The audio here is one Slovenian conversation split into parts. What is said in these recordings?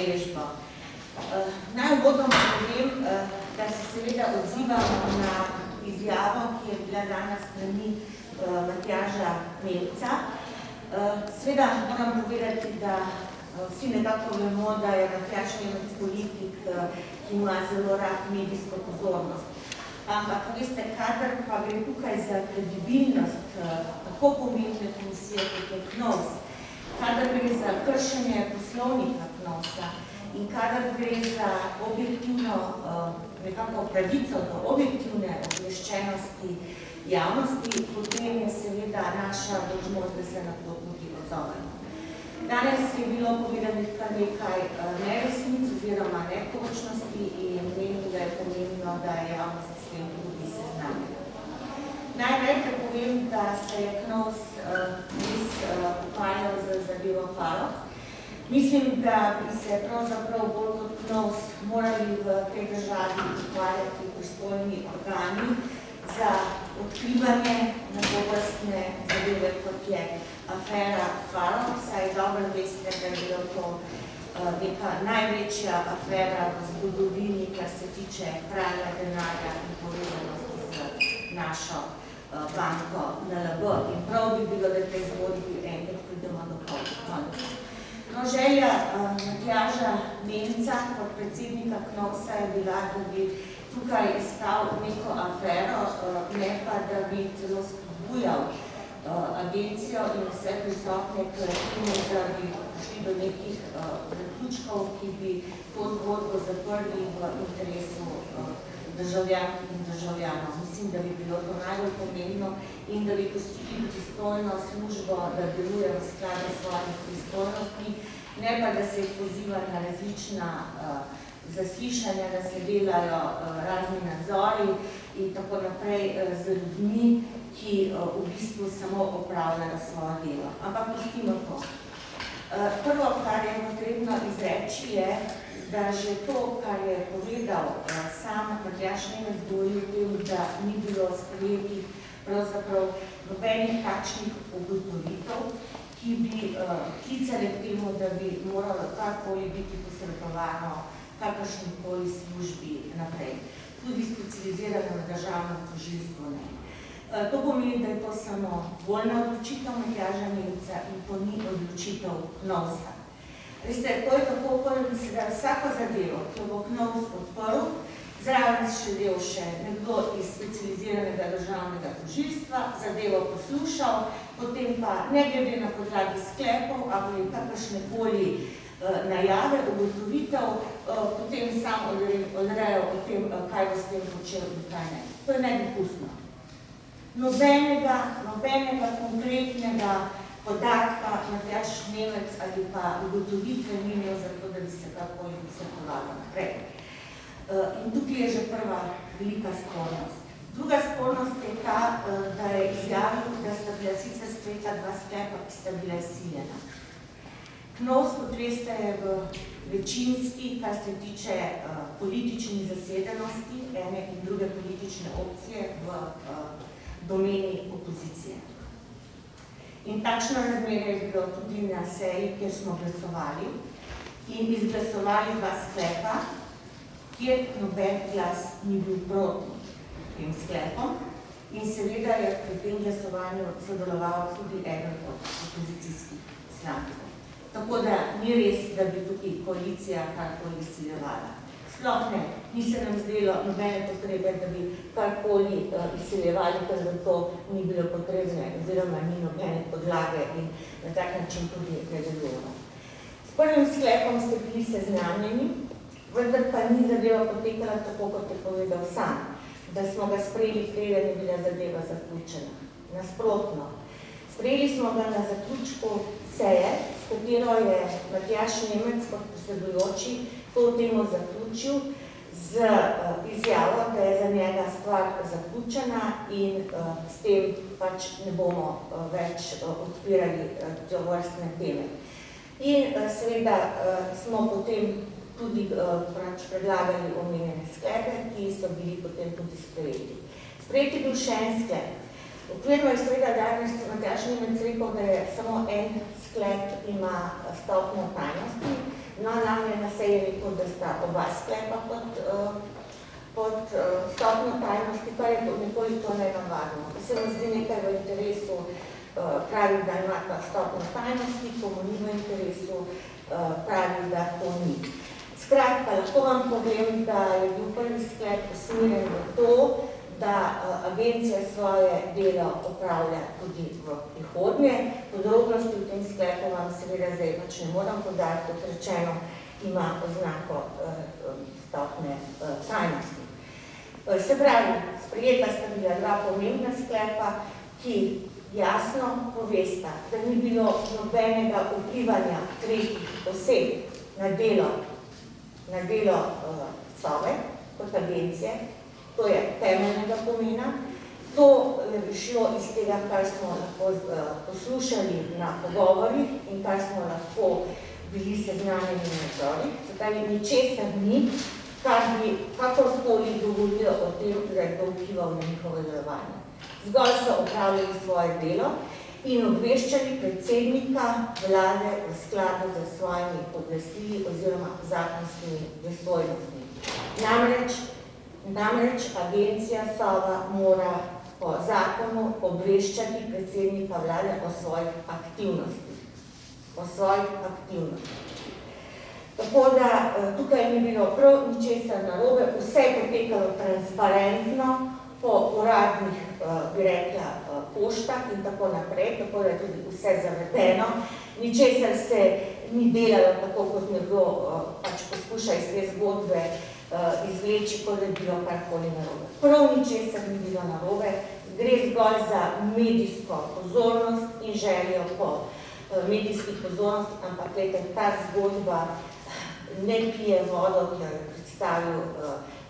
udeležbo. Naj uvodno povem, da se seveda odzivamo na izjavo, ki je bila danes s strani Matjaža Nemca. Seveda moram povedati, da vsi nekako vemo, da je Matjaž Nemec politik, ki ima zelo rad medijsko pozornost. Ampak, veste, kadar pa gre tukaj za kredibilnost tako pomembne komisije, kot je KNOVS, kadar gre za kršenje poslovnika KNOVS-a in kadar gre za objektivno, nekako pravico do objektivne obveščenosti javnosti, potem je seveda naša dolžnost, da se na to tudi odzovemo. Danes je bilo povedanih kar nekaj neresnic oziroma netočnosti in menim, da je pomembno, da je javnost s tem tudi seznanjena. Najprej povem, da se je KNOVS res ukvarjal z zadevo Farrokh. Mislim, da bi se pravzaprav bolj kot KNOVS morali v tej državi ukvarjati pristojni organi za odkrivanje na tovrstne zadeve, kot je afera Farrokh, saj dobro veste, da je bilo to neka največja afera v zgodovini, kar se tiče pranja denarja in povezanosti z našo banko NLB. In prav bi bilo, da te zgodbi enkrat pridemo do konca. No, želja Matjaža Nemca kot predsednika KNOVS-a je bila, da bi tukaj iskal neko afero, ne pa, da bi celo spodbujal agencijo in vse prisotne k temu, da bi prišli do nekih zaključkov, ki bi to zgodbo zaprli v interesu državljank in državljanov. Mislim, da bi bilo to najbolj pomembno in da bi pustili pristojno službo, da deluje v skladu svojih pristojnosti, ne pa, da se poziva na različna zaslišanja, da se delajo razni nadzori in tako naprej z ljudmi, ki v bistvu samo opravljajo svoje delo. Ampak pustimo to. Prvo, kar je potrebno izreči, je, da že to, kar je povedal sam Matjaž Nemec, govori o tem, da ni bilo sprejetih pravzaprav nobenih takšnih ugotovitev, ki bi klicali k temu, da bi moralo karkoli biti posredovano kakršnikoli službi naprej. Tudi specializirano v državnem tožilstvu ne. To pomeni, da je to samo voljna odločitev Matjaža Nemca in to ni odločitev KNOVS-a. Veste, to je tako, kot bi se da vsako zadevo, ki jo bo KNOVS odprl, zraven šedel še nekdo iz specializiranega državnega tožilstva, zadevo poslušal, potem pa ne glede na podlagi sklepov ali kakršnekoli najave, ugotovitev, potem sam odrejal o tem, kaj bo s tem počel in kaj ne. To je nedopustno. Nobenega konkretnega podatka Matjaž Nemec ali pa ugotovitve ni imel za to, da bi se kakoli posvetovala naprej. In tukaj je že prva velika spornost. Druga spornost je ta, da je izjavil, da sta bila sicer sprejeta dva sklepa, ki sta bila izsiljena. KNOVS, kot veste, je v večinski, kar se tiče političnih zasedenosti, ene in druge politične opcije v domeni opozicije. In takšno razmerje je bilo tudi na seji, kjer smo glasovali in izglasovali dva sklepa, kjer noben glas ni bil proti tem sklepom in seveda je pri tem glasovanju sodeloval tudi eden od opozicijskih poslancev. Tako da ni res, da bi tukaj koalicija karkoli izsiljevala. Sploh ne, ni se nam zdelo nobene potrebe, da bi karkoli izsiljevali, ker za to ni bilo potrebne oziroma ni nobene podlage in na tak način tudi ne delujemo. S prvim sklepom ste bili seznanjeni, vendar pa ni zadeva potekala tako, kot je povedal sam, da smo ga sprejeli, preden je bila zadeva zaključena. Nasprotno. Sprejeli smo ga na zaključku seje, s katero je Matjaž Nemec kot predsedujoči to temo zaključil z izjavo, da je za njega stvar zaključena in s tem pač ne bomo več odpirali tovrstne teme. In seveda smo potem tudi predlagali omenjene sklepe, ki so bili potem tudi sprejeti. Sprejeti je bil še en sklep. Okvirno je seveda danes Matjaž Nemec rekel, da je samo en sklep ima stopnjo tajnosti, No, nam je na seji rekel, da sta oba sklepa pod stopnjo tajnosti, kar je nekoliko nenavadno. Se mi zdi nekaj v interesu, pravi, da ima ta stopnjo tajnosti, ko mu ni v interesu, pravi, da to ni. Skratka, lahko vam povem, da je bil prvi sklep usmerjen v to, da agencija svoje delo opravlja tudi v prihodnje. Podrobnosti v tem sklepu vam seveda zdaj pač ne moram podati, kot rečeno, ima oznako stopnje tajnosti. Se pravi, sprejeta sta bila dva pomembna sklepa, ki jasno povesta, da ni bilo nobenega vplivanja tretjih oseb na delo Sove kot agencije. To je temeljnega pomena. To je šlo iz tega, kar smo lahko poslušali na pogovorih in kar smo lahko bili seznanjeni na nadzorih. Se pravi, ničesar ni, kar bi kakorkoli govorilo o tem, da je to vplival na njihovo delovanje. Zgolj so opravljali svoje delo in obveščali predsednika vlade v skladu z svojimi pooblastili oziroma zakonskimi pristojnostmi. Namreč agencija Sova mora po zakonu obveščati predsednika vlade o svojih aktivnostih. Tako da tukaj ni bilo prav ničesar narobe, vse je potekalo transparentno po uradnih, bi rekla, poštah in tako naprej, tako da je tudi vse zavedeno. Ničesar se ni delalo tako, kot nekdo pač poskuša iz te zgodbe izvleči, kot je bilo karkoli narobe. Prav ničesar ni bilo narobe, gre zgolj za medijsko pozornost in željo po medijski pozornosti, ampak ta zgodba ne pije vodo, ki jo je predstavil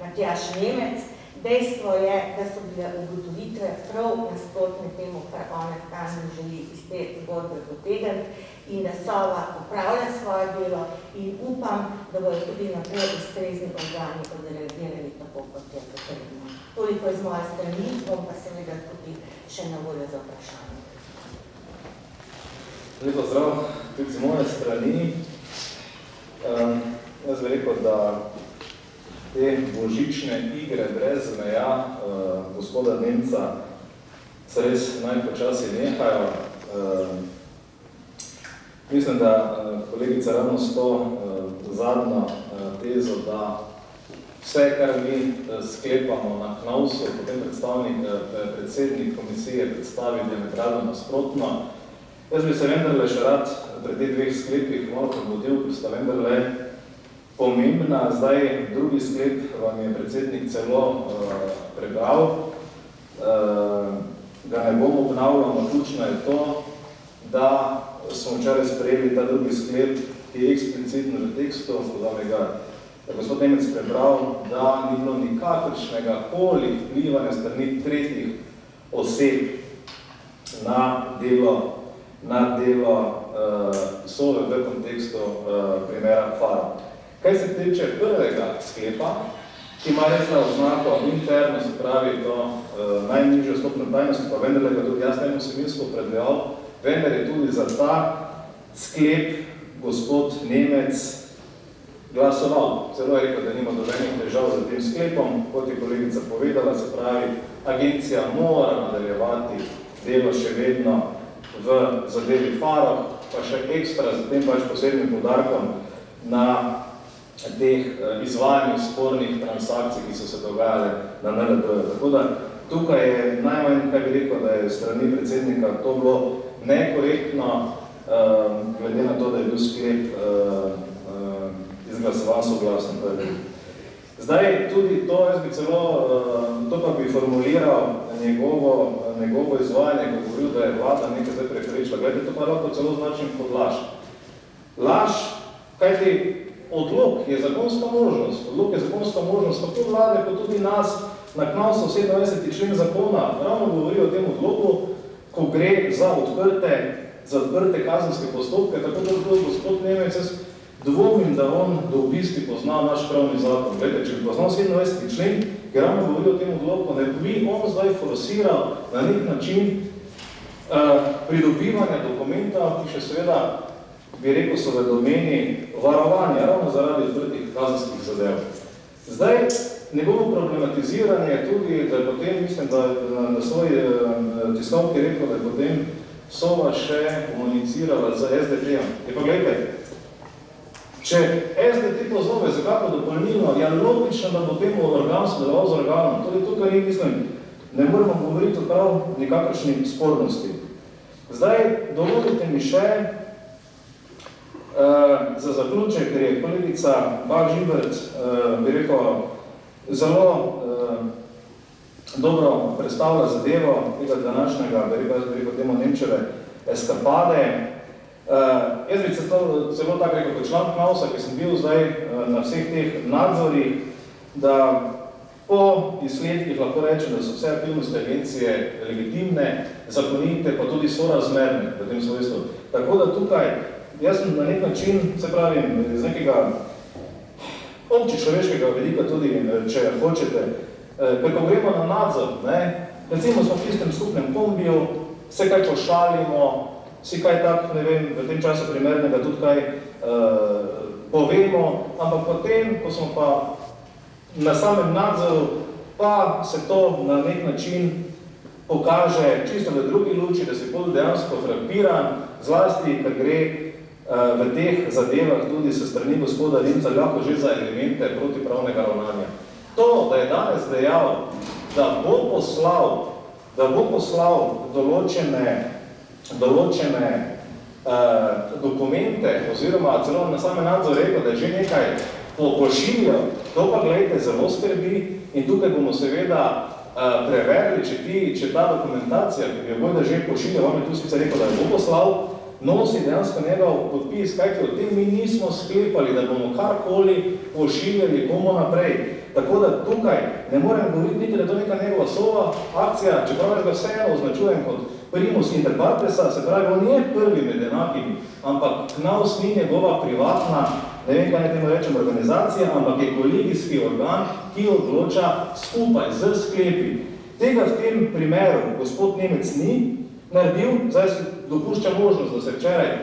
Matjaž Nemec. Dejstvo je, da so bile ugotovitve prav nasprotne temu, kar ona tam želi iz te zgodbe potegniti in da Sova opravlja svoje delo in upam, da bodo tudi naprej ustrezni organi odreagirali tako, kot je potrebno. Toliko iz moje strani, bom pa seveda tudi še na voljo za vprašanje. Lepo zdrav, tudi z moje strani. Jaz bi rekel, da te božične igre brez meja gospoda Nemca se res najpočasi nehajo. Mislim, da kolegica ravno s to zadnjo tezo, da vse, kar mi sklepamo na KNAVS-u, potem predsednik komisije predstavi diametralno nasprotno. Jaz bi se vendarle še rad pred teh dveh sklepih malo probudil, ker sta vendarle pomembna. Zdaj, drugi sklep vam je predsednik celo prebral. Ga ne bom obnavljal, no ključno je to, da smo včeraj sprejeli ta drugi sklep, ki je eksplicitno v tekstu, ko vam je ga gospod Nemec prebral, da ni bilo nikakršnega koli vplivanja strani tretjih oseb na delo Sove v kontekstu primera Faro. Kaj se tiče prvega sklepa, ki ima res na oznako interno, se pravi to najnižjo stopnjo tajnosti, pa vendarle ga tudi jaz nemo seminsko predvijal, vendar je tudi za ta sklep gospod Nemec glasoval. Celo je rekel, da nima dobenih težav za tem sklepom, kot je kolegica povedala, se pravi, agencija mora nadaljevati delo še vedno v zadevi Faro, pa še ekstra z tem pač posebnim poudarkom na teh izvajanjih spornih transakcij, ki so se dogajale na NLB. Tako da tukaj je najmanj, kaj bi rekel, da je strani predsednika to bilo nekorektno, glede na to, da je bil sklep izglasovan soglasno. Zdaj tudi to, jaz bi celo, to pa bi formuliral njegovo izvajanje, ko govoril, da je vlada nekaj zdaj preprečila. Gledajte, to pa lahko celo značim kot laž. Laž, kajti odlok je zakonska možnost. Odlok je zakonska možnost tako vlade, kot tudi nas na KNAVS 27. člen zakona ravno govori o tem odloku, ko gre za odprte kazenske postopke, tako da gospod Nemec, jaz dvomim, da on do v bistvu pozna naš pravni zakon. Gledajte, če bi poznal 27. člen, ki ravno govori o tem odloku, ne bi on zdaj forsiral na nek način pridobivanja dokumenta, ki še seveda bi rekel, so v domeni varovanja, ravno zaradi odprtih kazenskih zadev. Zdaj, njegovo problematiziranje je tudi, da je potem, mislim, da na svoji tiskovki rekel, da je potem Sova še komunicirala z SDP-om. Je pa gledajte, če SDP pozove za kako dopolnilno, je logično, da bo temu organ sodeloval z organom. Tudi tukaj ni, mislim, ne moramo govoriti o prav nikakršni spornosti. Zdaj, dovolite mi še za zaključek, ker je kolegica Bah-Žibert, bi rekel, zelo dobro predstavlja zadevo tega današnjega, bi rekel, temu Nemčeve eskapade. Jaz bi se to celo tako rekel, kot član Knausa, ki sem bil zdaj na vseh teh nadzorih, da po izsledkih lahko rečem, da so vse aktivnosti agencije legitimne, zakonite, pa tudi sorazmerne v tem svojstvu. Tako da tukaj, jaz sem na nek način, se pravim, iz nekega občečloveškega velika tudi, če hočete, kako gremo na nadzor, ne? Recimo smo v tistem skupnem kombiju, se kaj pošalimo, si kaj tak, ne vem, v tem času primernega tudi kaj povemo, ampak potem, ko smo pa na samem nadzoru, pa se to na nek način pokaže čisto v drugi luči, da se bolj dejansko frapiran, zlasti, ker gre v teh zadevah tudi se strani gospoda Rimca lahko že za elemente protipravnega ravnanja. To, da je danes dejal, da bo poslal določene dokumente, oziroma celo na same nadzor rekel, da je že nekaj pošiljal, to pa gledajte zelo skrbi in tukaj bomo seveda preverili, če ta dokumentacija, ki je bojda že pošiljal, vam je tu sicer rekel, da je bo poslal, nosi dejansko njegov podpis, kajti o tem mi nismo sklepali, da bomo karkoli pošiljali komu naprej. Tako da tukaj ne morem govoriti niti, da to neka njegova Sova akcija, čeprav jaz ga vseeno označujem kot primus inter partesa, se pravi, on je prvi med enakimi, ampak Knaus ni njegova privatna, ne vem, kaj ne temu rečem, organizacija, ampak je kolegijski organ, ki odloča skupaj z sklepi. Tega v tem primeru gospod Nemec ni naredil, zdaj se dopušča možnost, da se včeraj,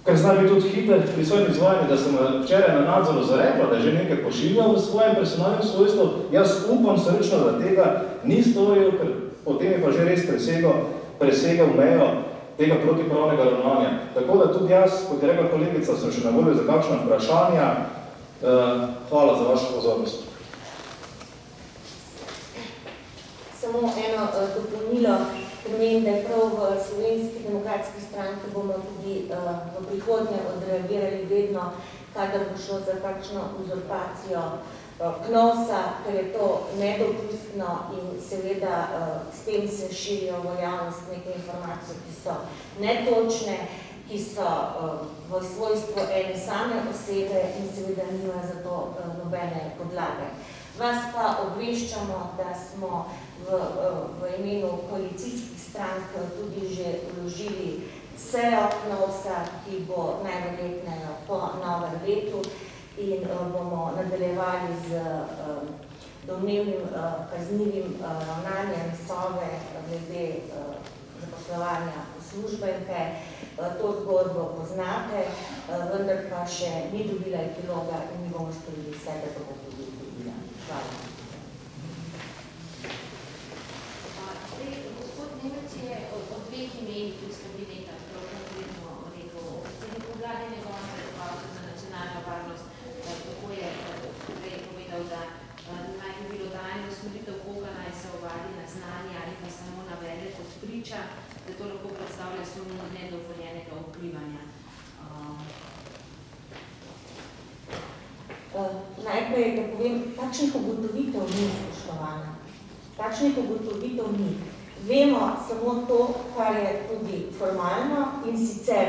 ker zna biti tudi hiter pri svojem izvajanju, da sem včeraj na nadzoru zarekla, da je že nekaj pošiljal v svojem personalnem svojstvu, jaz upam srčno, da tega ni storil, ker potem je pa že res presegel mejo tega protipravnega ravnanja. Tako da tudi jaz, kot je rekla kolegica, sem še na voljo za kakšna vprašanja. Hvala za vašo pozornost. Samo eno dopolnilo. Menim, da je prav v Slovenski demokratski stranki bomo tudi v prihodnje odreagirali vedno, kadar bo šlo za kakšno uzurpacijo Knausa, ker je to nedopustno in seveda s tem se širijo v javnost neke informacije, ki so netočne, ki so v svojstvu ene same osebe in seveda nima za to nobene podlage. Vas pa obveščamo, da smo v imenu koalicijskih strank tudi že vložili sejo Knausa, ki bo najverjetneje po novem letu in bomo nadaljevali z domnevnim kaznivim ravnanjem Sove glede zaposlovanja uslužbenke. To zgodbo poznate, vendar pa še ni dobila epiloga in mi bomo storili vse, da bo tudi dobila. Hvala. Gospod Nemec je o dveh imenih iz kabineta prav konkretno rekel, o predsedniku vlade njegovem svetovalcu za nacionalno varnost, tako je prej povedal, da naj bi bilo dajeno usmeritev, koga naj se ovadi na znanje ali pa samo navede kot priča, da to lahko predstavlja sum nedovoljenega vplivanja. Najprej, da povem, takšnih ugotovitev ni, spoštovana. Takšnih ugotovitev ni. Vemo samo to, kar je tudi formalno in sicer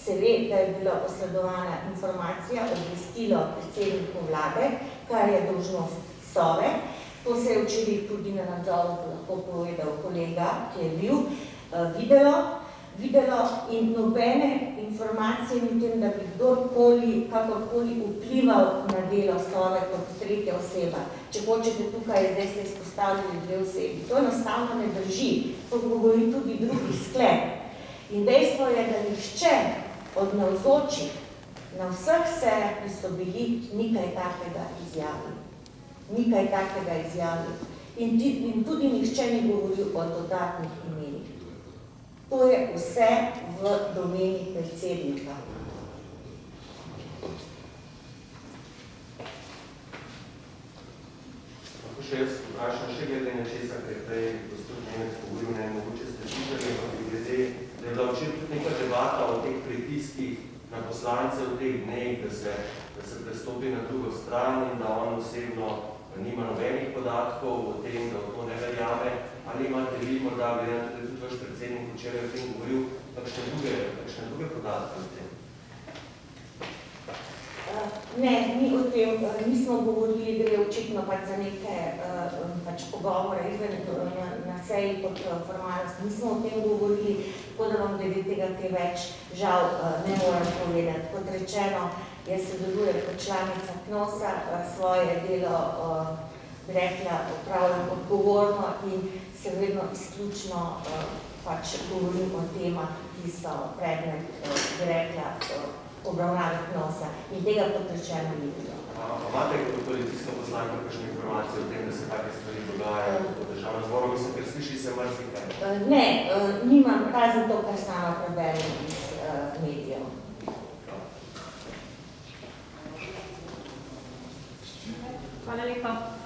se ve, da je bila posredovana informacija, obvestilo predsedniku vlade, kar je dolžnost Sove. To se je včeraj tudi na nadzoru lahko povedal kolega, ki je bil, videlo in nobene informacije ni tem, da bi kdorkoli, kakorkoli vplival na delo Sove kot tretja oseba. Če hočete tukaj, zdaj ste izpostavili dve osebi. To enostavno ne drži. To govori tudi drugi sklep. In dejstvo je, da nihče od navzočih na vseh sejah, ki so bili, ni kaj takega izjavili. Ni kaj takega izjavili. In tudi nihče ni govoril o dodatnih imenih. To je vse v domeni predsednika. Še jaz vprašam še glede nečesa, ker prej gospod Nemec govoril, ne mogoče ste slišali, ampak glede, da je bila včeraj tudi neka debata o teh pritiskih na poslance v teh dneh, da se prestopi na drugo stran in da on osebno nima nobenih podatkov o tem, da v to ne verjame. Ali imate vi morda, glede na to, da je tudi vaš predsednik včeraj o tem govoril, kakšne druge podatke o tem? Ne, mi o tem nismo govorili, gre očitno pač za neke pogovore izven na seji pod formalnost. Nismo o tem govorili, tako da vam glede tega kaj več žal ne moram povedati. Kot rečeno, jaz sodelujem kot članica KNOS-a, svoje delo, bi rekla, opravljam odgovorno in se vedno izključno pač govorim o temah, ki so predmet, bi rekla, obravnave KNOS-a in tega potrečeno ni bilo. Imate kot koalicijska poslanka kakšne informacije o tem, da se take stvari dogajajo v državnem zboru? Mislim, ker sliši se marsikaj. Ne, nimam, razen to, kar sama preberem iz medijev. Hvala lepa.